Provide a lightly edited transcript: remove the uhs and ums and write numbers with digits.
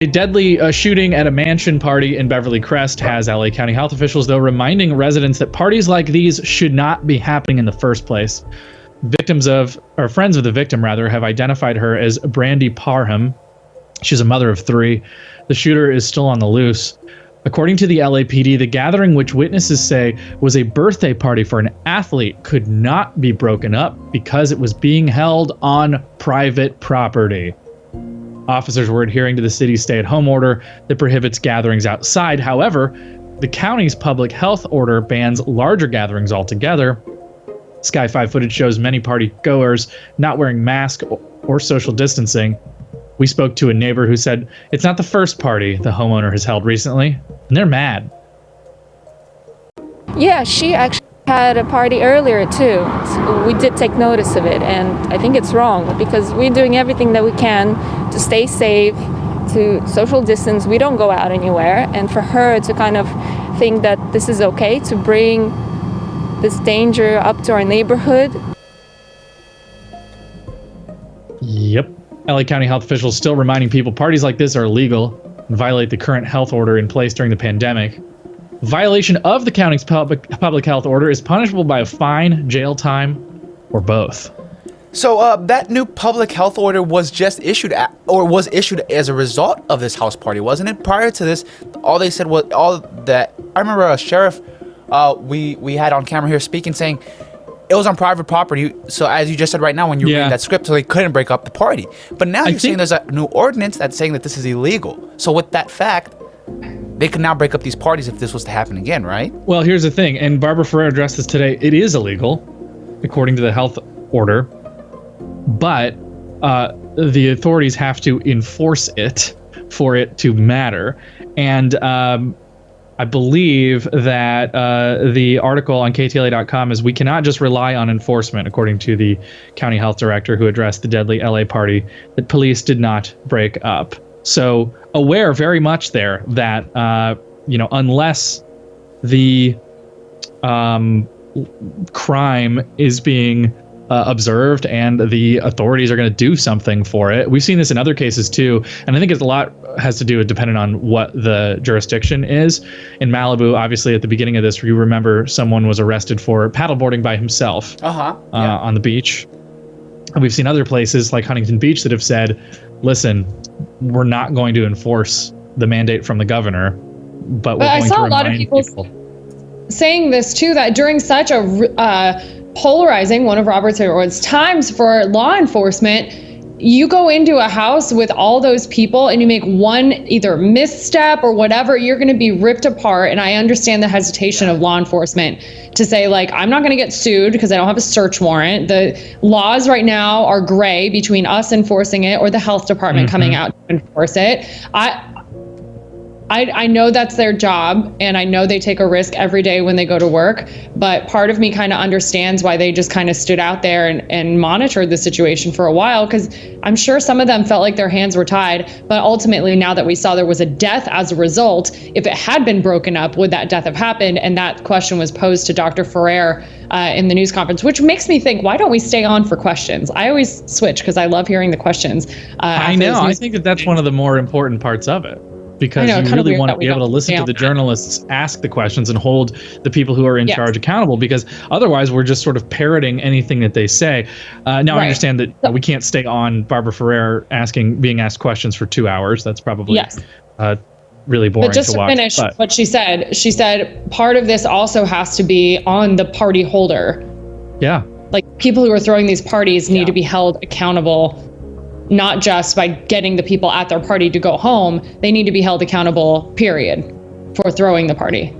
A deadly shooting at a mansion party in Beverly Crest has LA County health officials, though, reminding residents that parties like these should not be happening in the first place. Friends of the victim, rather, have identified her as Brandy Parham. She's a mother of 3. The shooter is still on the loose. According to the LAPD, the gathering, which witnesses say was a birthday party for an athlete, could not be broken up because it was being held on private property. Officers were adhering to the city's stay-at-home order that prohibits gatherings outside. However, the county's public health order bans larger gatherings altogether. Sky 5 footage shows many party goers not wearing masks or social distancing. We spoke to a neighbor who said it's not the first party the homeowner has held recently, and they're mad. Yeah, she actually had a party earlier too. So we did take notice of it, and I think it's wrong because we're doing everything that we can to stay safe, to social distance. We don't go out anywhere, and for her to kind of think that this is okay to bring this danger up to our neighborhood. Yep. LA County health officials still reminding people parties like this are illegal and violate the current health order in place during the pandemic. Violation of the county's public health order is punishable by a fine, jail time, or both. So that new public health order was just issued was issued as a result of this house party, wasn't it? Prior to this, all they said was I remember a sheriff we had on camera here speaking, saying it was on private property. So as you just said right now, when you read that script, so they couldn't break up the party. But now you're saying there's a new ordinance that's saying that this is illegal. So with that fact, they can now break up these parties if this was to happen again, right? Well, here's the thing, and Barbara Ferrer addressed this today. It is illegal, according to the health order, but the authorities have to enforce it for it to matter. And I believe that the article on KTLA.com is we cannot just rely on enforcement, according to the county health director who addressed the deadly LA party, that police did not break up. So aware very much there that, unless the crime is being observed and the authorities are going to do something for it. We've seen this in other cases too, and I think it's a lot has to do with depending on what the jurisdiction is. In Malibu, obviously at the beginning of this, you remember someone was arrested for paddleboarding by himself on the beach. And we've seen other places like Huntington Beach that have said, listen, we're not going to enforce the mandate from the governor, but we're going to remind people. I saw a lot of people saying this too, that during such a polarizing, one of Robert's Awards times for law enforcement, you go into a house with all those people and you make one either misstep or whatever, you're going to be ripped apart. And I understand the hesitation of law enforcement to say, like, I'm not going to get sued because I don't have a search warrant. The laws right now are gray between us enforcing it or the health department coming out to enforce it. I know that's their job, and I know they take a risk every day when they go to work, but part of me kind of understands why they just kind of stood out there and monitored the situation for a while, because I'm sure some of them felt like their hands were tied. But ultimately, now that we saw there was a death as a result, if it had been broken up, would that death have happened? And that question was posed to Dr. Ferrer in the news conference, which makes me think, why don't we stay on for questions? I always switch because I love hearing the questions. I know. I think that's one of the more important parts of it. Because you really want to be able to listen to the journalists ask the questions and hold the people who are in charge accountable, because otherwise we're just sort of parroting anything that they say. Now I understand that we can't stay on Barbara Ferrer being asked questions for 2 hours. That's probably really boring to watch. But just to finish what she said part of this also has to be on the party holder. Yeah. Like people who are throwing these parties need to be held accountable, not just by getting the people at their party to go home. They need to be held accountable, period, for throwing the party.